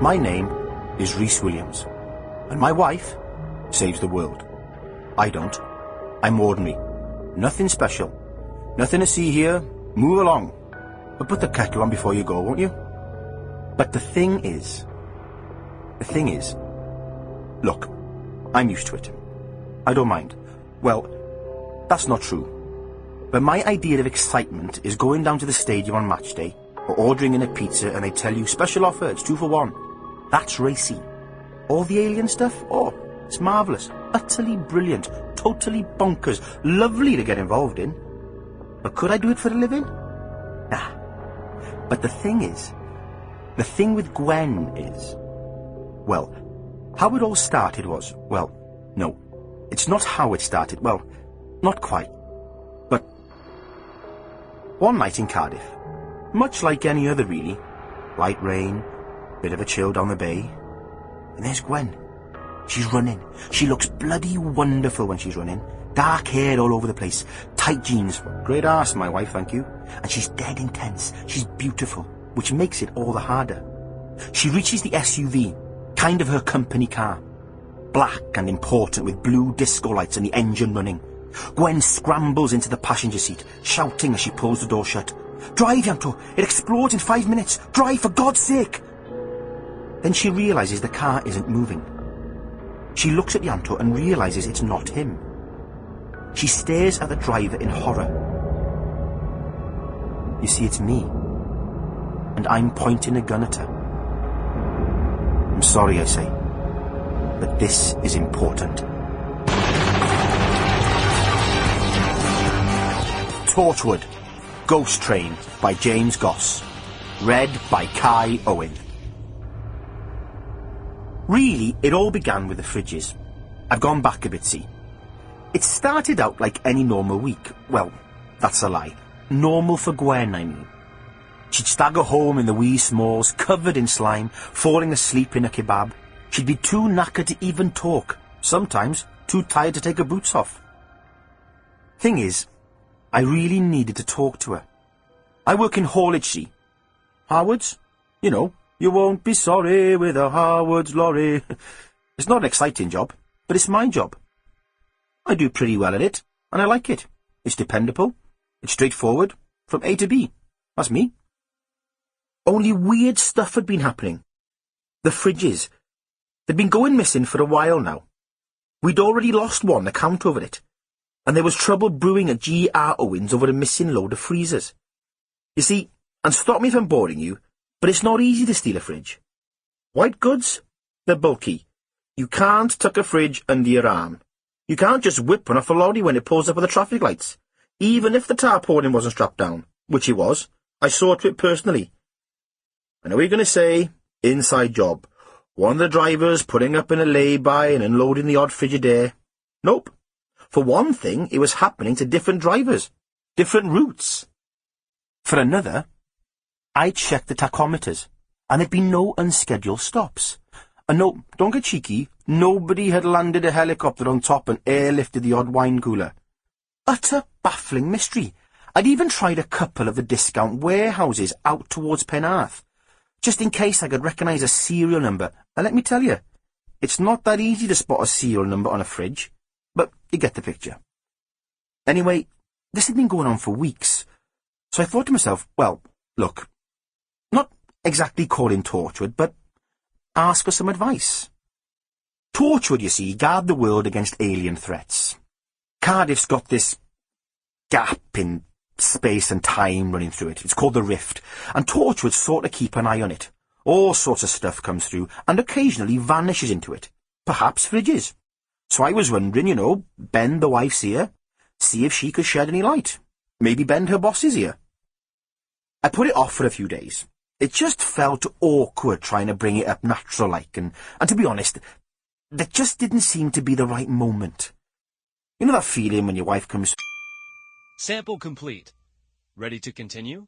My name is Rhys Williams, and my wife saves the world. I don't. I'm ordinary. Nothing special. Nothing to see here. Move along. But put the kettle on before you go, won't you? But the thing is, look, I'm used to it. I don't mind. Well, that's not true. But my idea of excitement is going down to the stadium on match day, or ordering in a pizza and they tell you special offer, it's 2 for 1. That's racy. All the alien stuff, oh, it's marvellous. Utterly brilliant. Totally bonkers. Lovely to get involved in. But could I do it for a living? Nah. But the thing with Gwen is, well, how it all started was, well, no, it's not how it started, well, not quite. But one night in Cardiff, much like any other really, light rain, bit of a chill down the bay, and there's Gwen. She's running. She looks bloody wonderful when she's running. Dark hair all over the place. Tight jeans. Great arse, my wife, thank you. And she's dead intense. She's beautiful, which makes it all the harder. She reaches the SUV, kind of her company car. Black and important with blue disco lights and the engine running. Gwen scrambles into the passenger seat, shouting as she pulls the door shut. Drive, Ianto! It explodes in 5 minutes! Drive, for God's sake! Then she realises the car isn't moving. She looks at Ianto and realises it's not him. She stares at the driver in horror. You see, it's me. And I'm pointing a gun at her. I'm sorry, I say, but this is important. Torchwood, Ghost Train by James Goss. Read by Kai Owen. Really, it all began with the fridges. I've gone back a bit, see. It started out like any normal week. Well, that's a lie. Normal for Gwen, I mean. She'd stagger home in the wee smalls, covered in slime, falling asleep in a kebab. She'd be too knackered to even talk. Sometimes too tired to take her boots off. Thing is, I really needed to talk to her. I work in haulage, see. Harwood's? You know, you won't be sorry with a Harwood's lorry. It's not an exciting job, but it's my job. I do pretty well at it, and I like it. It's dependable. It's straightforward. From A to B. That's me. Only weird stuff had been happening. The fridges. They'd been going missing for a while now. We'd already lost one account over it. And there was trouble brewing at G.R. Owen's over a missing load of freezers. You see, and stop me if I'm boring you, but it's not easy to steal a fridge. White goods? They're bulky. You can't tuck a fridge under your arm. You can't just whip one off a lorry when it pulls up with the traffic lights. Even if the tarpaulin wasn't strapped down, which it was. I saw to it personally. I know what you're going to say, inside job. One of the drivers putting up in a lay-by and unloading the odd Frigidaire. Nope. For one thing, it was happening to different drivers. Different routes. For another, I checked the tachometers, and there'd been no unscheduled stops. And no, don't get cheeky, nobody had landed a helicopter on top and airlifted the odd wine cooler. Utter baffling mystery. I'd even tried a couple of the discount warehouses out towards Penarth, just in case I could recognise a serial number. And let me tell you, it's not that easy to spot a serial number on a fridge, but you get the picture. Anyway, this had been going on for weeks, so I thought to myself, well, look, not exactly call in Torchwood, but ask for some advice. Torchwood, you see, guard the world against alien threats. Cardiff's got this gap in space and time running through it. It's called the Rift, and Torchwood sort of keep an eye on it. All sorts of stuff comes through, and occasionally vanishes into it. Perhaps fridges. So I was wondering, you know, bend the wife's ear, see if she could shed any light. Maybe bend her boss's ear. I put it off for a few days. It just felt awkward trying to bring it up natural-like, and to be honest, that just didn't seem to be the right moment. You know that feeling when your wife comes... Sample complete. Ready to continue?